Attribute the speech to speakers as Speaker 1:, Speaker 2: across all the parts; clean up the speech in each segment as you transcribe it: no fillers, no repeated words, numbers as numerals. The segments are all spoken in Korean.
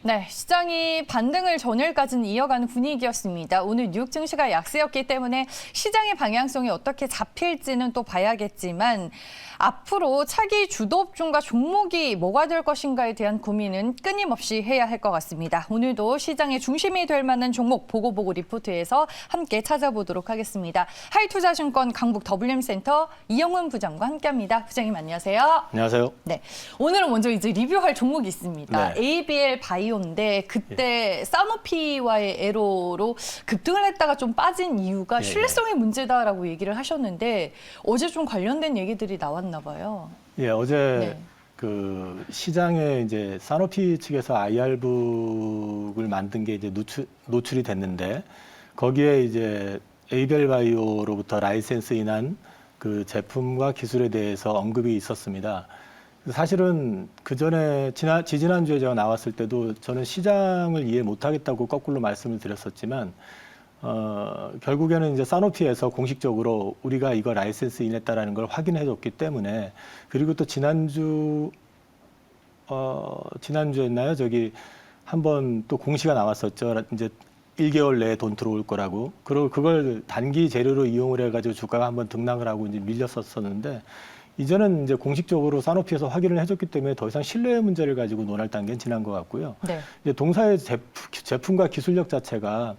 Speaker 1: 네, 시장이 반등을 전일까지는 이어가는 분위기였습니다. 오늘 뉴욕 증시가 약세였기 때문에 시장의 방향성이 어떻게 잡힐지는 또 봐야겠지만 앞으로 차기 주도업종과 종목이 뭐가 될 것인가에 대한 고민은 끊임없이 해야 할 것 같습니다. 오늘도 시장의 중심이 될 만한 종목 보고 리포트에서 함께 찾아보도록 하겠습니다. 하이투자증권 강북 WM센터 이영훈 부장과 함께합니다. 부장님 안녕하세요.
Speaker 2: 안녕하세요.
Speaker 1: 네, 오늘은 먼저 이제 리뷰할 종목이 있습니다.
Speaker 2: 네.
Speaker 1: ABL 바이오인데 그때 사노피와의 에로로 급등을 했다가 좀 빠진 이유가 신뢰성의 문제다라고 얘기를 하셨는데 어제 좀 관련된 얘기들이 나왔나 봐요.
Speaker 2: 예, 어제
Speaker 1: 네.
Speaker 2: 그 시장에 이제 사노피 측에서 IR북을 만든 게 이제 노출이 됐는데 거기에 이제 에이벨 바이오로부터 라이센스 인한 그 제품과 기술에 대해서 언급이 있었습니다. 사실은 그 전에 지지난주에 제가 나왔을 때도 저는 시장을 이해 못하겠다고 거꾸로 말씀을 드렸었지만 결국에는 이제 사노피에서 공식적으로 우리가 이거 라이센스 인했다라는 걸 확인해 줬기 때문에 그리고 또 지난주였나요? 저기 한번 또 공시가 나왔었죠. 이제 1개월 내에 돈 들어올 거라고. 그리고 그걸 단기 재료로 이용을 해가지고 주가가 한번 등락을 하고 이제 밀렸었었는데 이제는 이제 공식적으로 사노피에서 확인을 해줬기 때문에 더 이상 신뢰의 문제를 가지고 논할 단계는 지난 것 같고요.
Speaker 1: 네.
Speaker 2: 이제 동사의 제품과 기술력 자체가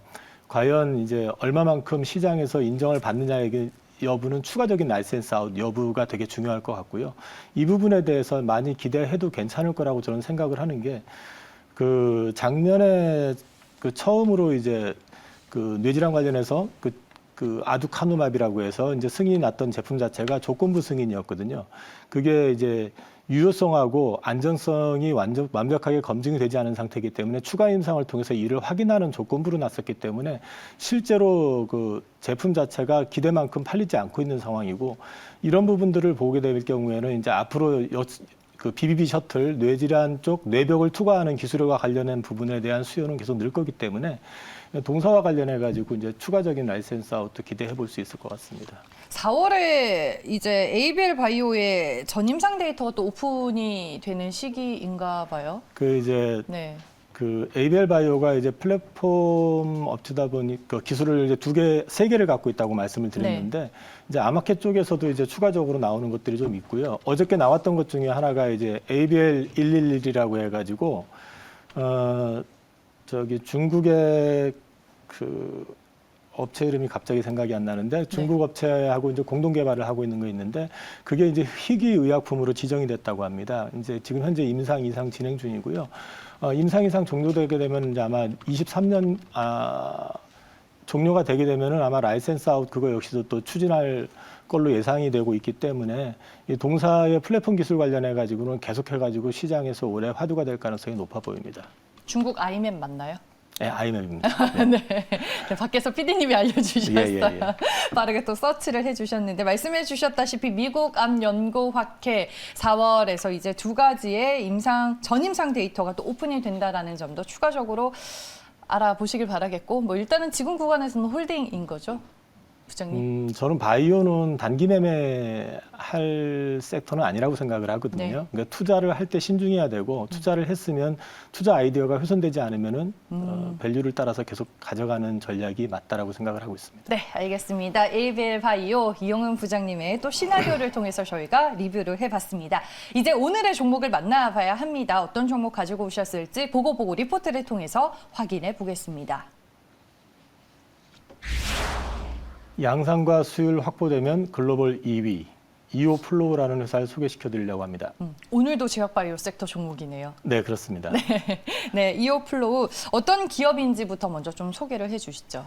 Speaker 2: 과연 이제 얼마만큼 시장에서 인정을 받느냐의 여부는 추가적인 라이센스 아웃 여부가 되게 중요할 것 같고요. 이 부분에 대해서 많이 기대해도 괜찮을 거라고 저는 생각을 하는 게 그 작년에 그 처음으로 이제 그 뇌질환 관련해서 그 아두카누맙이라고 해서 이제 승인이 났던 제품 자체가 조건부 승인이었거든요. 그게 이제 유효성하고 안전성이 완벽하게 검증이 되지 않은 상태이기 때문에 추가 임상을 통해서 이를 확인하는 조건부로 났었기 때문에 실제로 그 제품 자체가 기대만큼 팔리지 않고 있는 상황이고 이런 부분들을 보게 될 경우에는 이제 앞으로 그 BBB 셔틀 뇌질환 쪽 뇌벽을 투과하는 기술과 관련된 부분에 대한 수요는 계속 늘 거기 때문에 동사와 관련해 가지고 이제 추가적인 라이센스 아웃도 기대해 볼 수 있을 것 같습니다.
Speaker 1: 4월에 이제 ABL 바이오의 전임상 데이터가 또 오픈이 되는 시기인가 봐요.
Speaker 2: 그 이제
Speaker 1: 네.
Speaker 2: 그 ABL 바이오가 이제 플랫폼 업체다 보니까 기술을 이제 세 개를 갖고 있다고 말씀을 드렸는데 이제 아마켓 쪽에서도 이제 추가적으로 나오는 것들이 좀 있고요. 어저께 나왔던 것 중에 하나가 이제 ABL 111이라고 해가지고 저기 중국의 그 업체 이름이 갑자기 생각이 안 나는데 중국 업체하고 이제 공동 개발을 하고 있는 거 있는데 그게 이제 희귀 의약품으로 지정이 됐다고 합니다. 이제 지금 현재 임상 이상 진행 중이고요. 임상 이상 종료되게 되면 이제 아마 23년 종료가 되게 되면은 아마 라이센스 아웃 그거 역시도 또 추진할 걸로 예상이 되고 있기 때문에 이 동사의 플랫폼 기술 관련해 가지고는 계속해 가지고 시장에서 올해 화두가 될 가능성이 높아 보입니다.
Speaker 1: 중국 아이맵 맞나요?
Speaker 2: 네, IMF입니다.
Speaker 1: 네. 네, 밖에서 PD님이 알려주셨어요.
Speaker 2: 예.
Speaker 1: 빠르게 또 서치를 해주셨는데 말씀해 주셨다시피 미국 암연구학회 4월에서 이제 두 가지의 전임상 데이터가 또 오픈이 된다라는 점도 추가적으로 알아보시길 바라겠고 뭐 일단은 지금 구간에서는 홀딩인 거죠, 부장님?
Speaker 2: 저는 바이오는 단기 매매할 섹터는 아니라고 생각을 하거든요.
Speaker 1: 네.
Speaker 2: 그러니까 투자를 할 때 신중해야 되고 투자를 했으면 투자 아이디어가 훼손되지 않으면은 밸류를 따라서 계속 가져가는 전략이 맞다라고 생각을 하고 있습니다.
Speaker 1: 네, 알겠습니다. ABL 바이오 이영훈 부장님의 또 시나리오를 통해서 저희가 리뷰를 해봤습니다. 이제 오늘의 종목을 만나봐야 합니다. 어떤 종목 가지고 오셨을지 보고 리포트를 통해서 확인해 보겠습니다.
Speaker 2: 양산과 수율 확보되면 글로벌 2위 이오플로우라는 회사를 소개시켜 드리려고 합니다.
Speaker 1: 오늘도 제약바이오 섹터 종목이네요.
Speaker 2: 네, 그렇습니다.
Speaker 1: 네, 이오플로우 어떤 기업인지부터 먼저 좀 소개를 해주시죠.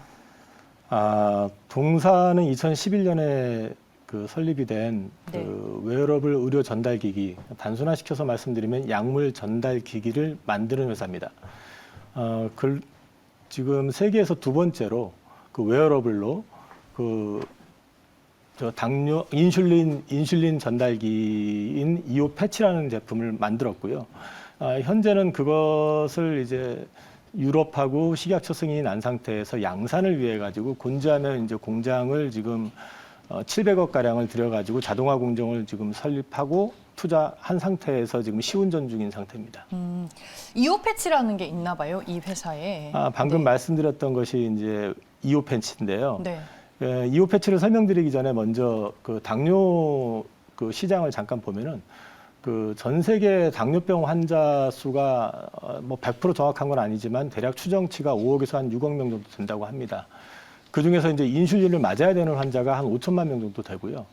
Speaker 2: 동사는 2011년에 그 설립이 된 그 웨어러블 의료 전달기기, 단순화시켜서 말씀드리면 약물 전달기기를 만드는 회사입니다. 지금 세계에서 두 번째로 그 웨어러블로 저 당뇨 인슐린 전달기인 이오 패치라는 제품을 만들었고요. 현재는 그것을 이제 유럽하고 식약처 승인이 난 상태에서 양산을 위해 가지고 곤지암의 이제 공장을 지금 700억 가량을 들여가지고 자동화 공정을 지금 설립하고 투자한 상태에서 지금 시운전 중인 상태입니다.
Speaker 1: 2호 패치라는 게 있나 봐요, 이 회사에.
Speaker 2: 방금
Speaker 1: 네.
Speaker 2: 말씀드렸던 것이 이제 2호 패치인데요.
Speaker 1: 네.
Speaker 2: 2호 패치를 설명드리기 전에 먼저 그 당뇨 그 시장을 잠깐 보면은 그 전 세계 당뇨병 환자 수가 뭐 100% 정확한 건 아니지만 대략 추정치가 5억에서 한 6억 명 정도 된다고 합니다. 그 중에서 이제 인슐린을 맞아야 되는 환자가 한 5천만 명 정도 되고요.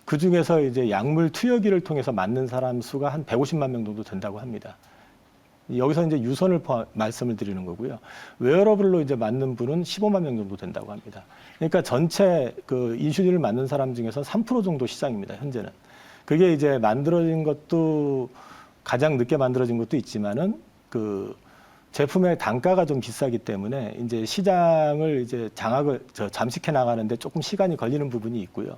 Speaker 2: 그 중에서 이제 약물 투여기를 통해서 맞는 사람 수가 한 150만 명 정도 된다고 합니다. 여기서 이제 유선을 말씀을 드리는 거고요. 웨어러블로 이제 맞는 분은 15만 명 정도 된다고 합니다. 그러니까 전체 그 인슐린을 맞는 사람 중에서 3% 정도 시장입니다, 현재는. 그게 이제 만들어진 것도 가장 늦게 만들어진 것도 있지만은 그 제품의 단가가 좀 비싸기 때문에 이제 시장을 이제 잠식해 나가는데 조금 시간이 걸리는 부분이 있고요.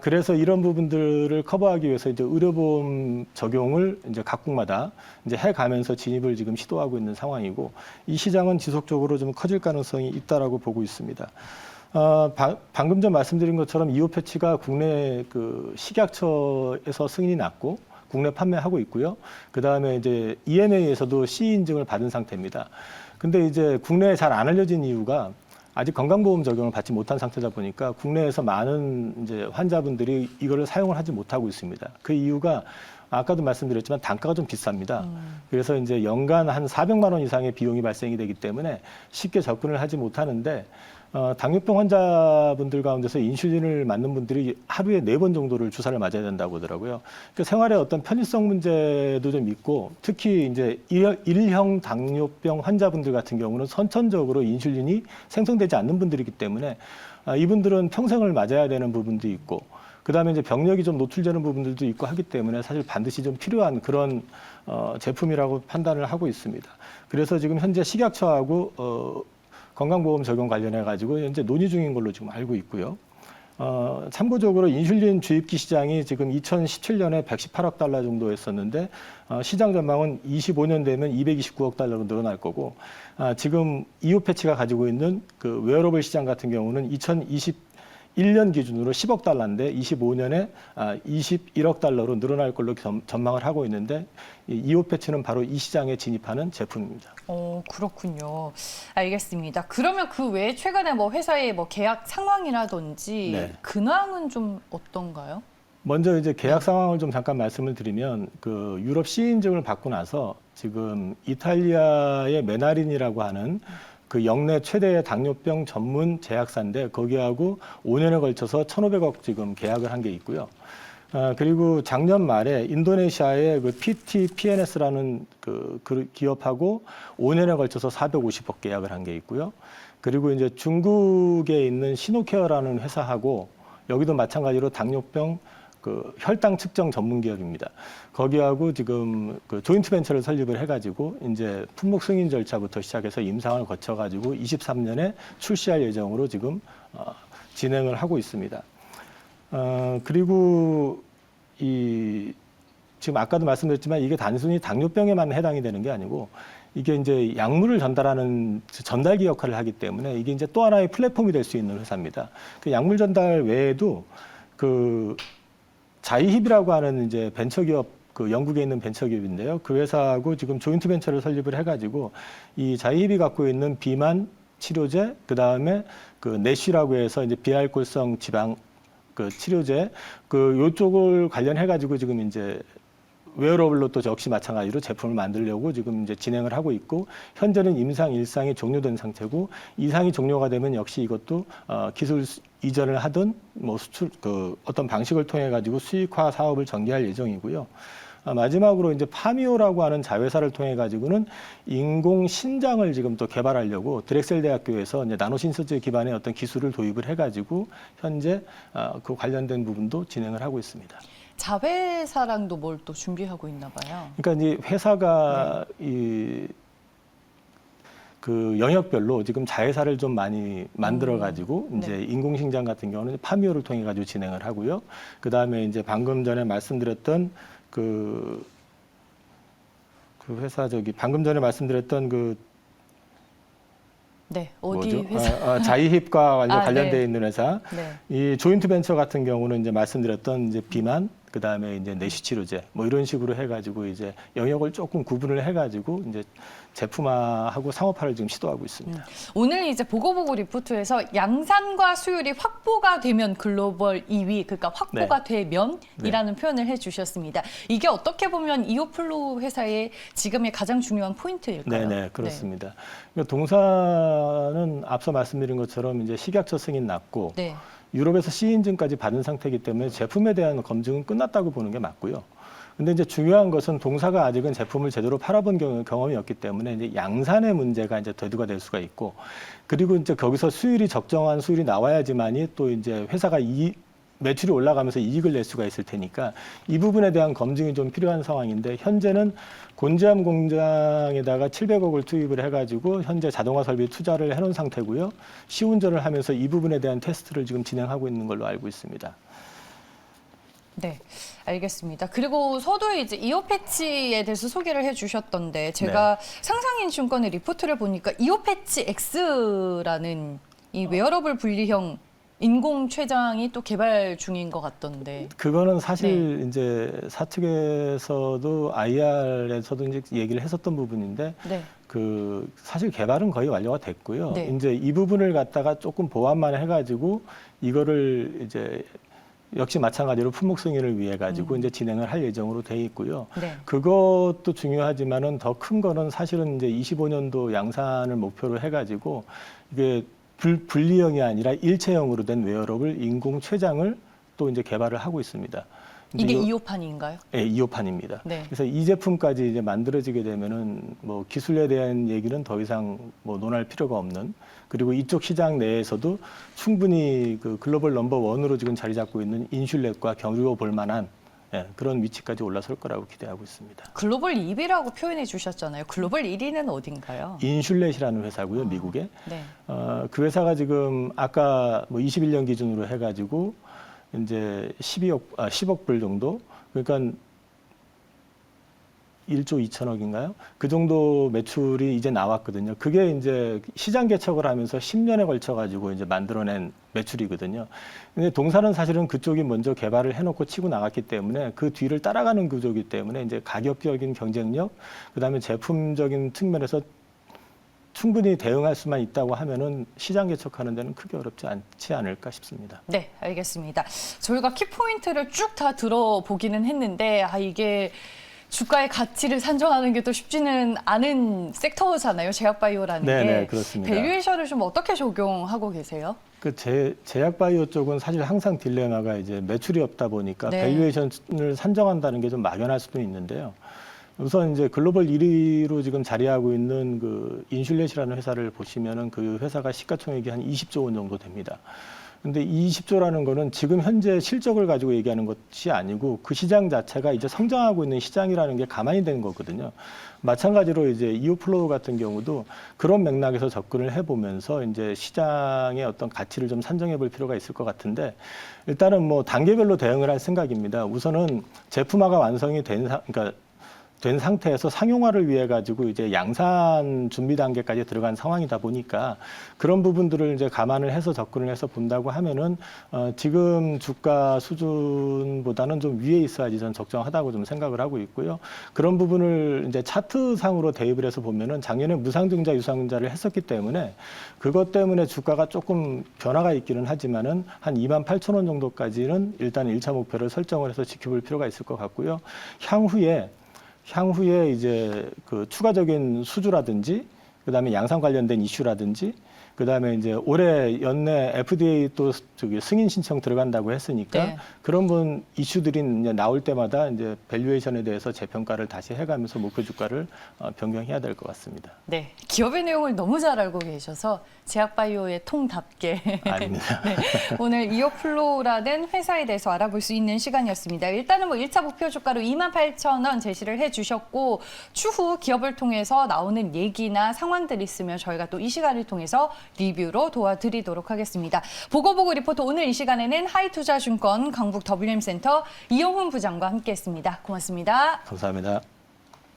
Speaker 2: 그래서 이런 부분들을 커버하기 위해서 이제 의료보험 적용을 이제 각국마다 이제 해가면서 진입을 지금 시도하고 있는 상황이고 이 시장은 지속적으로 좀 커질 가능성이 있다라고 보고 있습니다. 방금 전 말씀드린 것처럼 2호 패치가 국내 그 식약처에서 승인이 났고 국내 판매하고 있고요. 그 다음에 이제 EMA에서도 CE 인증을 받은 상태입니다. 근데 이제 국내에 잘 안 알려진 이유가 아직 건강보험 적용을 받지 못한 상태다 보니까 국내에서 많은 이제 환자분들이 이거를 사용을 하지 못하고 있습니다. 그 이유가 아까도 말씀드렸지만 단가가 좀 비쌉니다. 그래서 이제 연간 한 400만 원 이상의 비용이 발생이 되기 때문에 쉽게 접근을 하지 못하는데 당뇨병 환자분들 가운데서 인슐린을 맞는 분들이 하루에 4번 정도를 주사를 맞아야 된다고 하더라고요. 그러니까 생활에 어떤 편의성 문제도 좀 있고 특히 이제 1형 당뇨병 환자분들 같은 경우는 선천적으로 인슐린이 생성되지 않는 분들이기 때문에 이분들은 평생을 맞아야 되는 부분도 있고 그다음에 이제 병력이 좀 노출되는 부분들도 있고 하기 때문에 사실 반드시 좀 필요한 그런 제품이라고 판단을 하고 있습니다. 그래서 지금 현재 식약처하고 건강보험 적용 관련해 가지고 현재 논의 중인 걸로 지금 알고 있고요. 참고적으로 인슐린 주입기 시장이 지금 2017년에 118억 달러 정도 했었는데 시장 전망은 25년 되면 229억 달러로 늘어날 거고 지금 2호 패치가 가지고 있는 그 웨어러블 시장 같은 경우는 2021년 기준으로 10억 달러인데 25년에 21억 달러로 늘어날 걸로 전망을 하고 있는데 2호 패치는 바로 이 시장에 진입하는 제품입니다.
Speaker 1: 그렇군요. 알겠습니다. 그러면 그 외에 최근에 뭐 회사의 뭐 계약 상황이라든지
Speaker 2: 네.
Speaker 1: 근황은 좀 어떤가요?
Speaker 2: 먼저 이제 계약 상황을 좀 잠깐 말씀을 드리면 그 유럽 CE 인증을 받고 나서 지금 이탈리아의 메나린이라고 하는 그 역내 최대의 당뇨병 전문 제약사인데 거기하고 5년에 걸쳐서 1,500억 지금 계약을 한 게 있고요. 그리고 작년 말에 인도네시아의 그 PTPNS라는 그 기업하고 5년에 걸쳐서 450억 계약을 한 게 있고요. 그리고 이제 중국에 있는 시노케어라는 회사하고 여기도 마찬가지로 당뇨병 그 혈당 측정 전문 기업입니다. 거기하고 지금 그 조인트 벤처를 설립을 해가지고 이제 품목 승인 절차부터 시작해서 임상을 거쳐가지고 23년에 출시할 예정으로 지금 진행을 하고 있습니다. 그리고 지금 아까도 말씀드렸지만 이게 단순히 당뇨병에만 해당이 되는 게 아니고 이게 이제 약물을 전달하는 전달기 역할을 하기 때문에 이게 이제 또 하나의 플랫폼이 될 수 있는 회사입니다. 그 약물 전달 외에도 그 자이힙이라고 하는 이제 벤처기업 그 영국에 있는 벤처기업인데요. 그 회사하고 지금 조인트 벤처를 설립을 해가지고 이 자이힙이 갖고 있는 비만 치료제, 그 다음에 그 내쉬라고 해서 이제 비알코올성 지방 그 치료제 그 요쪽을 관련해 가지고 지금 이제 웨어러블로 또 역시 마찬가지로 제품을 만들려고 지금 이제 진행을 하고 있고 현재는 임상 1상이 종료된 상태고 2상이 종료가 되면 역시 이것도 기술 이전을 하든 뭐 수출 그 어떤 방식을 통해 가지고 수익화 사업을 전개할 예정이고요. 마지막으로 이제 파미오라고 하는 자회사를 통해 가지고는 인공 신장을 지금 또 개발하려고 드렉셀 대학교에서 이제 나노신소재 기반의 어떤 기술을 도입을 해가지고 현재 그 관련된 부분도 진행을 하고 있습니다.
Speaker 1: 자회사랑도 뭘 또 준비하고 있나 봐요.
Speaker 2: 그러니까 이제 회사가 그 영역별로 지금 자회사를 좀 많이 만들어 가지고 이제 인공신장 같은 경우는 파미오를 통해 가지고 진행을 하고요. 그 다음에 이제 방금 전에 말씀드렸던 그 회사 방금 전에 말씀드렸던
Speaker 1: 네, 어디
Speaker 2: 뭐죠?
Speaker 1: 회사?
Speaker 2: 자이힙과 완전 관련되어
Speaker 1: 네.
Speaker 2: 있는 회사.
Speaker 1: 네.
Speaker 2: 이 조인트 벤처 같은 경우는 이제 말씀드렸던 이제 비만, 그다음에 이제 내시치료제 뭐 이런 식으로 해가지고 이제 영역을 조금 구분을 해가지고 이제 제품화하고 상업화를 지금 시도하고 있습니다.
Speaker 1: 오늘 이제 보고보고 리포트에서 양산과 수율이 확보가 되면 글로벌 2위, 그러니까 확보가 되면이라는 표현을 해주셨습니다. 이게 어떻게 보면 이오플로 회사의 지금의 가장 중요한 포인트일까요?
Speaker 2: 네네, 그렇습니다. 그러니까 동사는 앞서 말씀드린 것처럼 이제 식약처 승인 났고
Speaker 1: 네.
Speaker 2: 유럽에서 C인증까지 받은 상태이기 때문에 제품에 대한 검증은 끝났다고 보는 게 맞고요. 근데 이제 중요한 것은 동사가 아직은 제품을 제대로 팔아본 경험이 없기 때문에 이제 양산의 문제가 이제 대두가 될 수가 있고, 그리고 이제 거기서 수율이 적정한 수율이 나와야지만이 또 이제 회사가 매출이 올라가면서 이익을 낼 수가 있을 테니까 이 부분에 대한 검증이 좀 필요한 상황인데, 현재는 곤지암 공장에다가 700억을 투입을 해가지고 현재 자동화 설비 투자를 해놓은 상태고요. 시운전을 하면서 이 부분에 대한 테스트를 지금 진행하고 있는 걸로 알고 있습니다.
Speaker 1: 네, 알겠습니다. 그리고 서두에 이제 이오패치에 대해서 소개를 해주셨던데 제가 상상인증권의 리포트를 보니까 이오패치 X라는 이 웨어러블 분리형 인공 췌장이 또 개발 중인 것 같던데.
Speaker 2: 그거는 사실 이제 사측에서도 IR에서도 이제 얘기를 했었던 부분인데,
Speaker 1: 네.
Speaker 2: 그 사실 개발은 거의 완료가 됐고요.
Speaker 1: 네.
Speaker 2: 이제 이 부분을 갖다가 조금 보완만 해가지고 이거를 이제 역시 마찬가지로 품목 승인을 위해 가지고 이제 진행을 할 예정으로 돼 있고요.
Speaker 1: 네.
Speaker 2: 그것도 중요하지만은 더 큰 거는 사실은 이제 25년도 양산을 목표로 해가지고 이게 분리형이 아니라 일체형으로 된 웨어러블 인공 췌장을 또 이제 개발을 하고 있습니다.
Speaker 1: 이게 2호판인가요?
Speaker 2: 네, 2호판입니다.
Speaker 1: 네.
Speaker 2: 그래서 이 제품까지 이제 만들어지게 되면은 뭐 기술에 대한 얘기는 더 이상 뭐 논할 필요가 없는, 그리고 이쪽 시장 내에서도 충분히 그 글로벌 넘버 원으로 지금 자리 잡고 있는 인슐렛과 경주어 볼 만한 그런 위치까지 올라설 거라고 기대하고 있습니다.
Speaker 1: 글로벌 2위라고 표현해 주셨잖아요. 글로벌 1위는 어딘가요?
Speaker 2: 인슐렛이라는 회사고요, 미국에.
Speaker 1: 네.
Speaker 2: 그 회사가 지금 아까 뭐 21년 기준으로 해가지고 이제 10억 불 정도, 그러니까 1조 2천억인가요? 그 정도 매출이 이제 나왔거든요. 그게 이제 시장 개척을 하면서 10년에 걸쳐 가지고 이제 만들어낸 매출이거든요. 근데 동사는 사실은 그쪽이 먼저 개발을 해놓고 치고 나갔기 때문에 그 뒤를 따라가는 구조이기 때문에 이제 가격적인 경쟁력, 그다음에 제품적인 측면에서 충분히 대응할 수만 있다고 하면은 시장 개척하는 데는 크게 어렵지 않지 않을까 싶습니다.
Speaker 1: 네, 알겠습니다. 저희가 키포인트를 쭉 다 들어보기는 했는데 이게 주가의 가치를 산정하는 게 또 쉽지는 않은 섹터잖아요. 제약바이오라는 게.
Speaker 2: 네, 그렇습니다.
Speaker 1: 밸류에이션을 좀 어떻게 적용하고 계세요?
Speaker 2: 그 제약바이오 쪽은 사실 항상 딜레마가 이제 매출이 없다 보니까
Speaker 1: 네.
Speaker 2: 밸류에이션을 산정한다는 게 좀 막연할 수도 있는데요. 우선 이제 글로벌 1위로 지금 자리하고 있는 그 인슐렛이라는 회사를 보시면은 그 회사가 시가총액이 한 20조 원 정도 됩니다. 근데 20조라는 거는 지금 현재 실적을 가지고 얘기하는 것이 아니고 그 시장 자체가 이제 성장하고 있는 시장이라는 게 가만히 되는 거거든요. 마찬가지로 이제 이오플로우 같은 경우도 그런 맥락에서 접근을 해보면서 이제 시장의 어떤 가치를 좀 산정해 볼 필요가 있을 것 같은데, 일단은 뭐 단계별로 대응을 할 생각입니다. 우선은 제품화가 완성이 그러니까 된 상태에서 상용화를 위해 가지고 이제 양산 준비 단계까지 들어간 상황이다 보니까 그런 부분들을 이제 감안을 해서 접근을 해서 본다고 하면은 지금 주가 수준보다는 좀 위에 있어야지 전 적정하다고 좀 생각을 하고 있고요. 그런 부분을 이제 차트상으로 대입을 해서 보면은 작년에 무상증자 유상증자를 했었기 때문에 그것 때문에 주가가 조금 변화가 있기는 하지만은 한 28,000원 정도까지는 일단 1차 목표를 설정을 해서 지켜볼 필요가 있을 것 같고요. 향후에 이제 그 추가적인 수주라든지 그다음에 양산 관련된 이슈라든지 그다음에 이제 올해 연내 FDA 또 저기 승인 신청 들어간다고 했으니까
Speaker 1: 네.
Speaker 2: 그런 이슈들이 이제 나올 때마다 이제 밸류에이션에 대해서 재평가를 다시 해가면서 목표 주가를 변경해야 될 것 같습니다.
Speaker 1: 네, 기업의 내용을 너무 잘 알고 계셔서 제약바이오의 통답게
Speaker 2: 아닙니다.
Speaker 1: 네, 오늘 이오플로우라는 회사에 대해서 알아볼 수 있는 시간이었습니다. 일단은 뭐 1차 목표 주가로 28,000원 제시를 해주셨고 추후 기업을 통해서 나오는 얘기나 상황들이 있으면 저희가 또 이 시간을 통해서 리뷰로 도와드리도록 하겠습니다. 보고보고 리포터 오늘 이 시간에는 하이투자증권 강북 WM센터 이용훈 부장과 함께했습니다. 고맙습니다.
Speaker 2: 감사합니다.